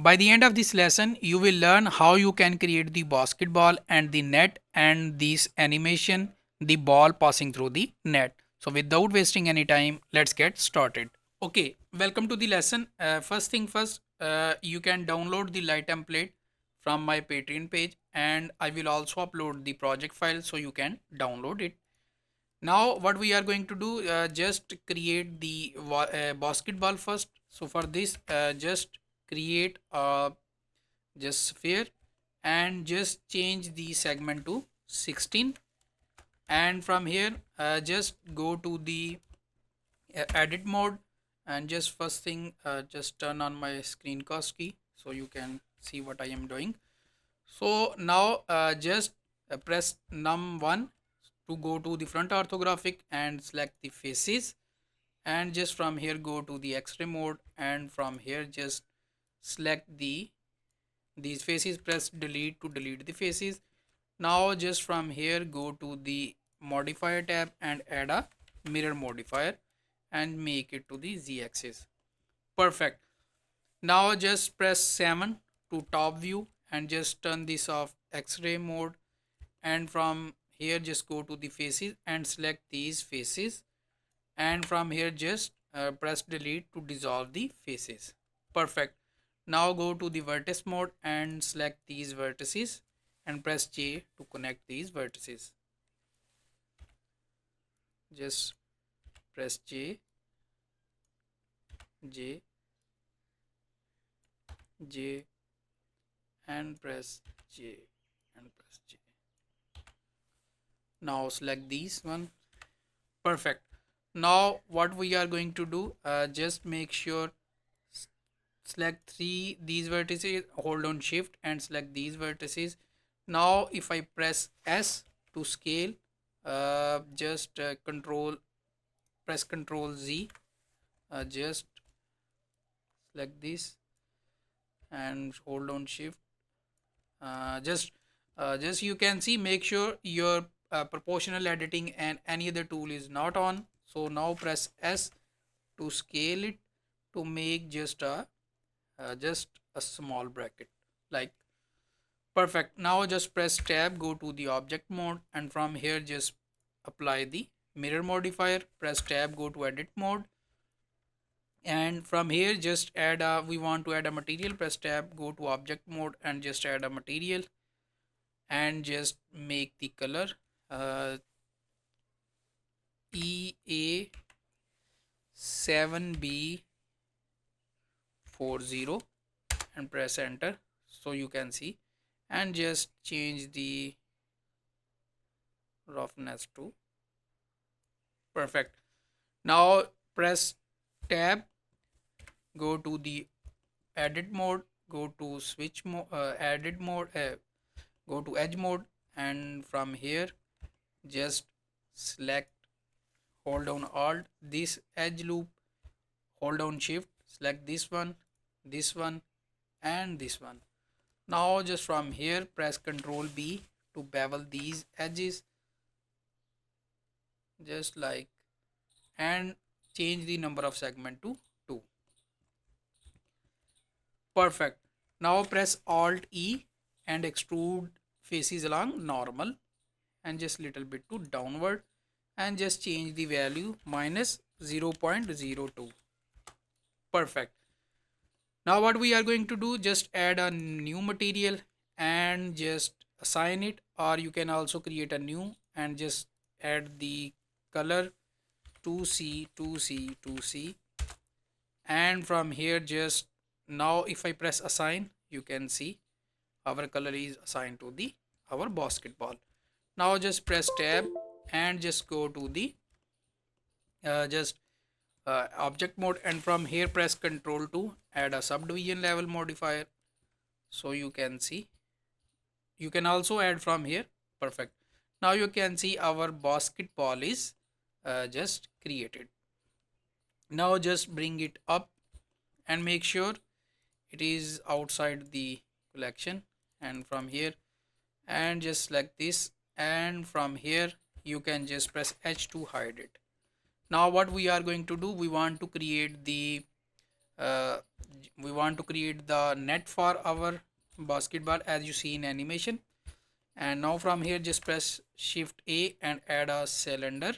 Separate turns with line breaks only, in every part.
By the end of this lesson, you will learn how you can create the basketball and the net and this animation, the ball passing through the net. So without wasting any time, let's get started. Okay, welcome to the lesson. First thing first, you can download the light template from my Patreon page, and I will also upload the project file so you can download it. Now what we are going to do, just create the basketball first. So for this, just create a just sphere and just change the segment to 16, and from here just go to the edit mode, and just first thing, just turn on my screencast key so you can see what I am doing. So now just press num1 to go to the front orthographic and select the faces, and just from here go to the x-ray mode, and from here just select these faces, press delete to delete the faces. Now just from here go to the modifier tab and add a mirror modifier and make it to the z-axis. Perfect. Now just press 7 to top view and just turn this off x-ray mode, and from here just go to the faces and select these faces, and from here just press delete to dissolve the faces. Perfect. Now go to the vertex mode and select these vertices and press J to connect these vertices. Just press J, J, J, and press J and press J. Now select these one. Perfect. Now what we are going to do, just make sure select these vertices, hold on shift and select these vertices. Now if I press S to scale, just press control Z, just select this and hold on shift. Just you can see, make sure your proportional editing and any other tool is not on. So now press S to scale it to make just a small bracket, like perfect. Now just press tab, go to the object mode, and from here just apply the mirror modifier. Press tab, go to edit mode, and from here just add a, we want to add a material. Press tab, go to object mode and just add a material, and just make the color EA7B40 and press enter so you can see, and just change the roughness to perfect. Now press tab, go to the edit mode, go to switch mode, edit mode, go to edge mode, and from here just select, hold down alt this edge loop, hold down shift, select this one and this one. Now just from here press Ctrl B to bevel these edges, just like, and change the number of segment to 2. Perfect. Now press Alt E and extrude faces along normal and just little bit to downward, and just change the value minus 0.02. Perfect. Now what we are going to do, just add a new material and just assign it, or you can also create a new and just add the color 2C 2C 2C, and from here just, now if I press assign, you can see our color is assigned to the our basketball. Now just press tab and just go to the just object mode, and from here press control to add a subdivision level modifier so you can see, you can also add from here. Perfect. Now you can see our basketball is just created. Now just bring it up and make sure it is outside the collection, and from here and just select this, and from here you can just press H to hide it. Now what we are going to do, we want to create the uh, we want to create the net for our basketball as you see in animation. And now from here just press shift A and add a cylinder,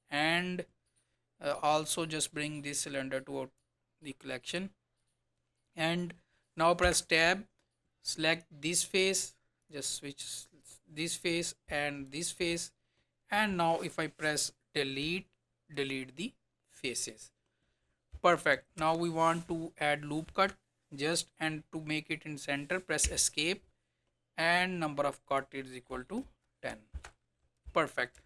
and also just bring this cylinder to the collection. And now press tab, select this face, just switch this face and this face. And now if I press delete the faces. Perfect. Now we want to add loop cut, just, and to make it in center press escape, and number of cut is equal to 10. Perfect.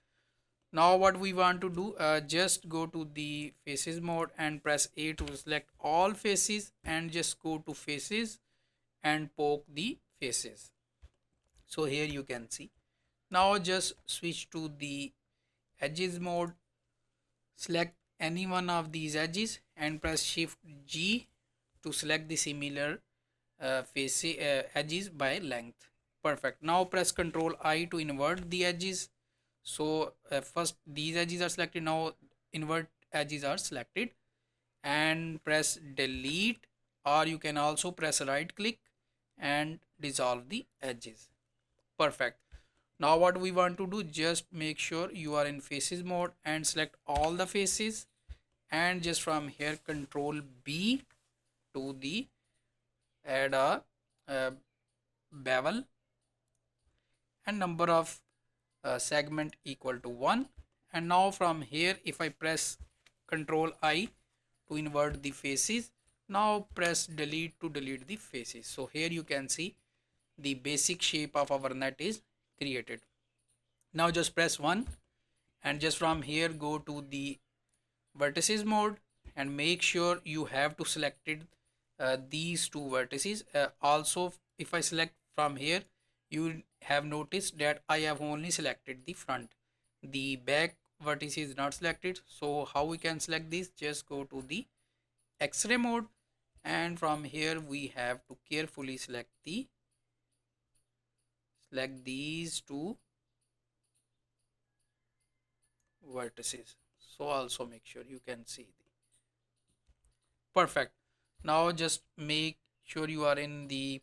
Now what we want to do, just go to the faces mode and press A to select all faces, and just go to faces and poke the faces. So here you can see. Now just switch to the edges mode, select any one of these edges and press shift G to select the similar edges by length. Perfect. Now press Ctrl I to invert the edges. So first these edges are selected, now invert edges are selected, and press delete, or you can also press right click and dissolve the edges. Perfect. Now what we want to do, just make sure you are in faces mode and select all the faces, and just from here Control B to the add a bevel, and number of segment equal to 1. And now from here if I press Control I to invert the faces, now press delete to delete the faces. So here you can see the basic shape of our net is created. Now just press 1 and just from here go to the vertices mode and make sure you have to selected these two vertices. Also if I select from here, you have noticed that I have only selected the front, the back vertice is not selected. So how we can select this, just go to the X-ray mode, and from here we have to carefully select these two vertices. So also make sure you can see the perfect. Now just make sure you are in the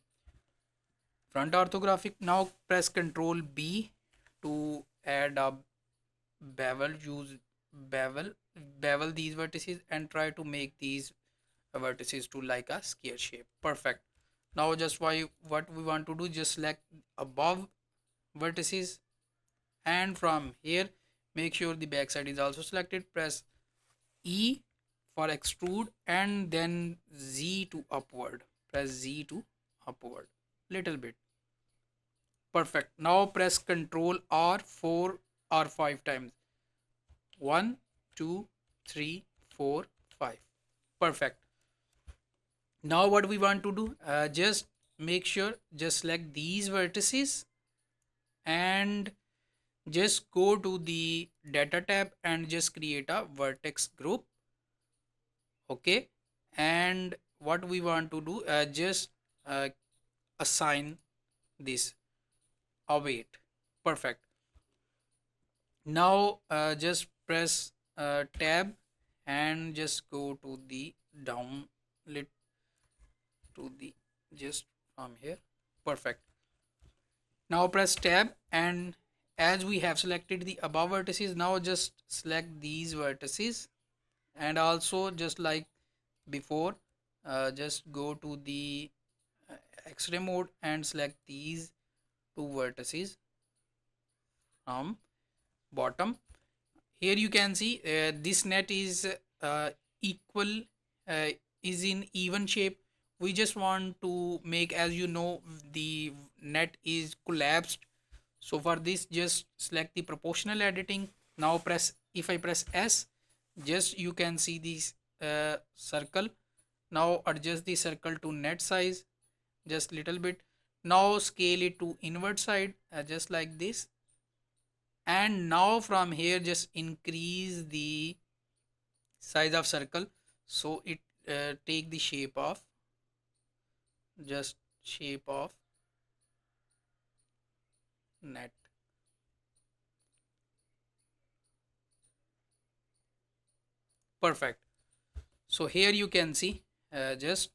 front orthographic. Now press Ctrl B to add a bevel. Use bevel, bevel these vertices and try to make these vertices to like a square shape. Perfect. Now just what we want to do, just select above vertices, and from here make sure the back side is also selected. Press E for extrude and then Z to upward. Press Z to upward little bit. Perfect. Now press Ctrl R 4 or 5 times. 1, 2, 3, 4, 5. Perfect. Now what we want to do, just make sure just select these vertices and just go to the data tab and just create a vertex group. Okay, and what we want to do, just uh, assign this a weight. Perfect. Now just press tab and just go to the down lit to the just from here. Perfect. Now press tab, and as we have selected the above vertices, now just select these vertices, and also just like before, just go to the X-ray mode and select these two vertices from bottom. Here you can see this net is equal, uh, is in even shape. We just want to make, as you know, the net is collapsed. So for this just select the proportional editing. Now press, if I press S, just you can see this circle. Now adjust the circle to net size just little bit. Now scale it to invert side, just like this, and now from here just increase the size of circle so it take the shape of just shape of net. Perfect. So here you can see just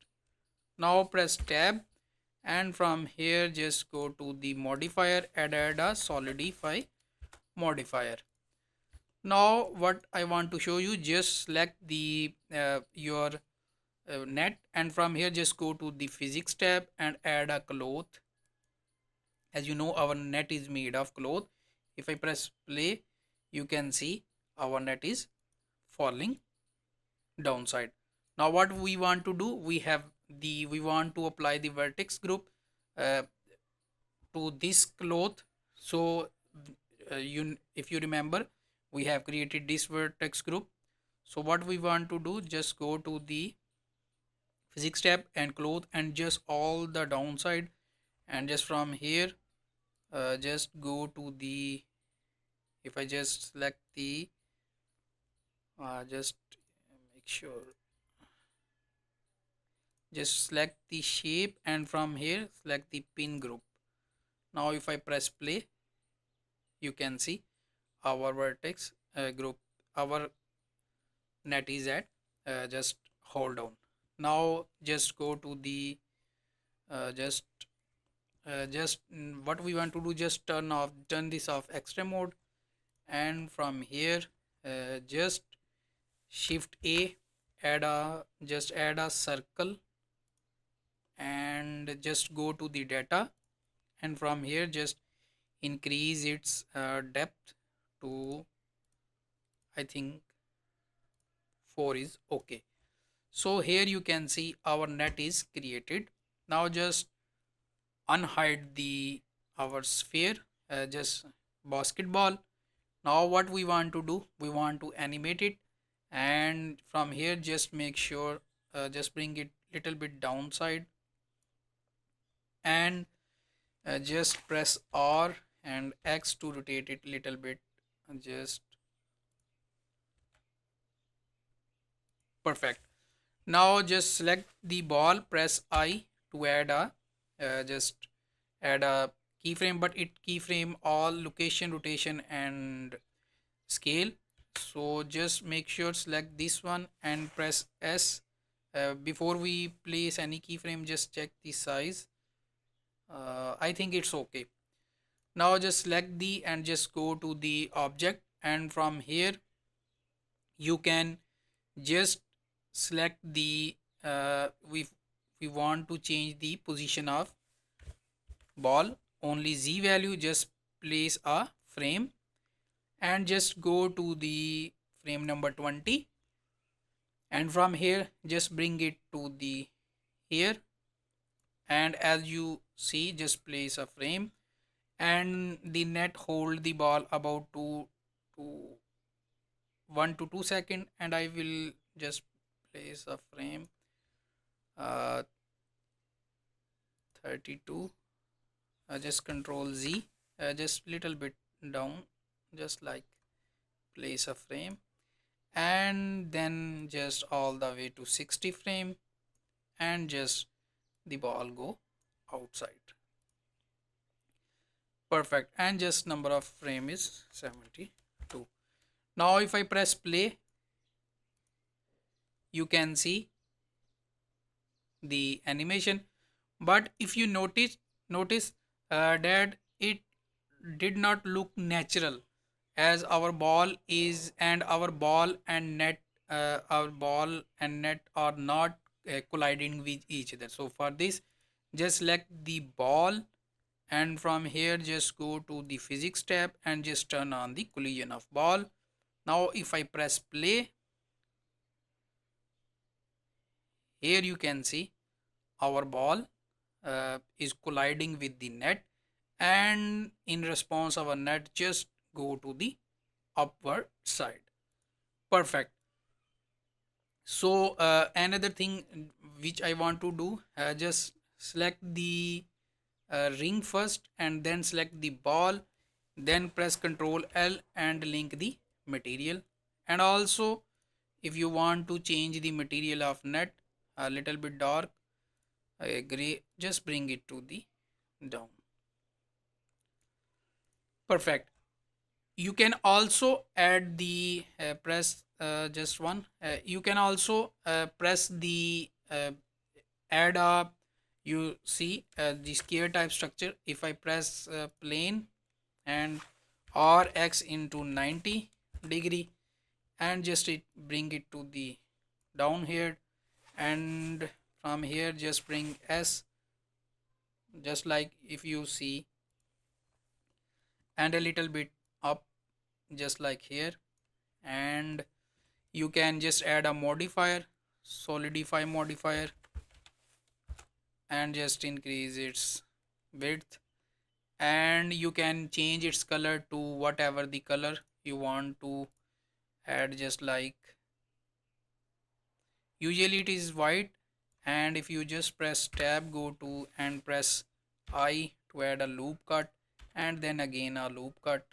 now press tab, and from here just go to the modifier, add a solidify modifier. Now what I want to show you, just select the your net, and from here just go to the physics tab and add a cloth. As you know, our net is made of cloth. If I press play, you can see our net is falling downside. Now what we want to do, we want to apply the vertex group uh, to this cloth. So you, if you remember, we have created this vertex group. So what we want to do, just go to the physics tab and cloth and just all the downside, and just from here just go to the, if I just select the just make sure, just select the shape, and from here select the pin group. Now if I press play, you can see our vertex group, our net is at, just hold down. Now just go to the just what we want to do, just turn this off extreme mode, and from here just shift A, add a, just add a circle, and just go to the data, and from here just increase its depth to, I think 4 is okay. So here you can see our net is created. Now just unhide the our sphere, just basketball. Now what we want to do, we want to animate it, and from here just make sure just bring it little bit downside, and just press R and X to rotate it little bit, just perfect. Now just select the ball, press I to add a just add a keyframe, but it keyframe all location, rotation and scale. So just make sure select this one and press S. Before we place any keyframe, just check the size. I think it's okay. Now just select the and just go to the object, and from here you can just select the we want to change the position of ball, only Z value, just place a frame and just go to the frame number 20, and from here just bring it to the here, and as you see just place a frame, and the net hold the ball about 2 to 1 to 2 second, and I will just place a frame uh, 32, just control Z, just little bit down, just like place a frame, and then just all the way to 60 frame, and just the ball go outside. Perfect, and just number of frame is 72. Now if I press play, you can see the animation, but if you notice that it did not look natural, as our ball is, and our ball and net are not colliding with each other. So for this, just select the ball, and from here just go to the physics tab and just turn on the collision of ball. Now if I press play, here you can see our ball is colliding with the net, and in response our net just go to the upward side. Perfect. So another thing which I want to do, just select the ring first, and then select the ball, then press Ctrl L and link the material. And also if you want to change the material of net a little bit dark gray, just bring it to the down. Perfect. You can also add the press just one you can also press the uh, add a, you see the square type structure. If I press plane and rx into 90 degree and just bring it to the down here, and from here just bring s, just like if you see, and a little bit up, just like here. And you can just add a modifier, solidify modifier, and just increase its width, and you can change its color to whatever the color you want to add, just like usually it is white. And if you just press tab, go to and press I to add a loop cut, and then again a loop cut,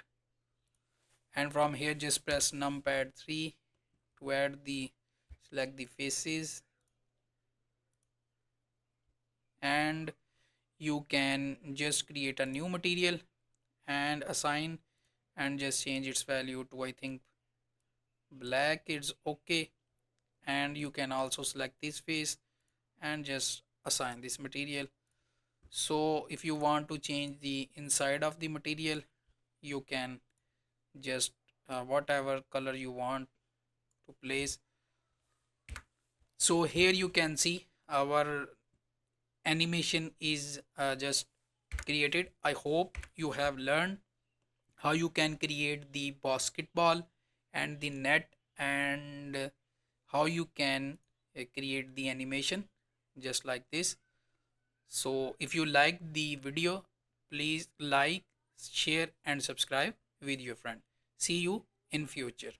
and from here just press numpad 3 to add the, select the faces, and you can just create a new material and assign, and just change its value to, I think, black. It's okay. And you can also select this face and just assign this material. So if you want to change the inside of the material, you can just whatever color you want to place. So here you can see our animation is just created. I hope you have learned how you can create the basketball and the net, and how you can create the animation just like this. So if you like the video, please like, share and subscribe with your friend. See you in future.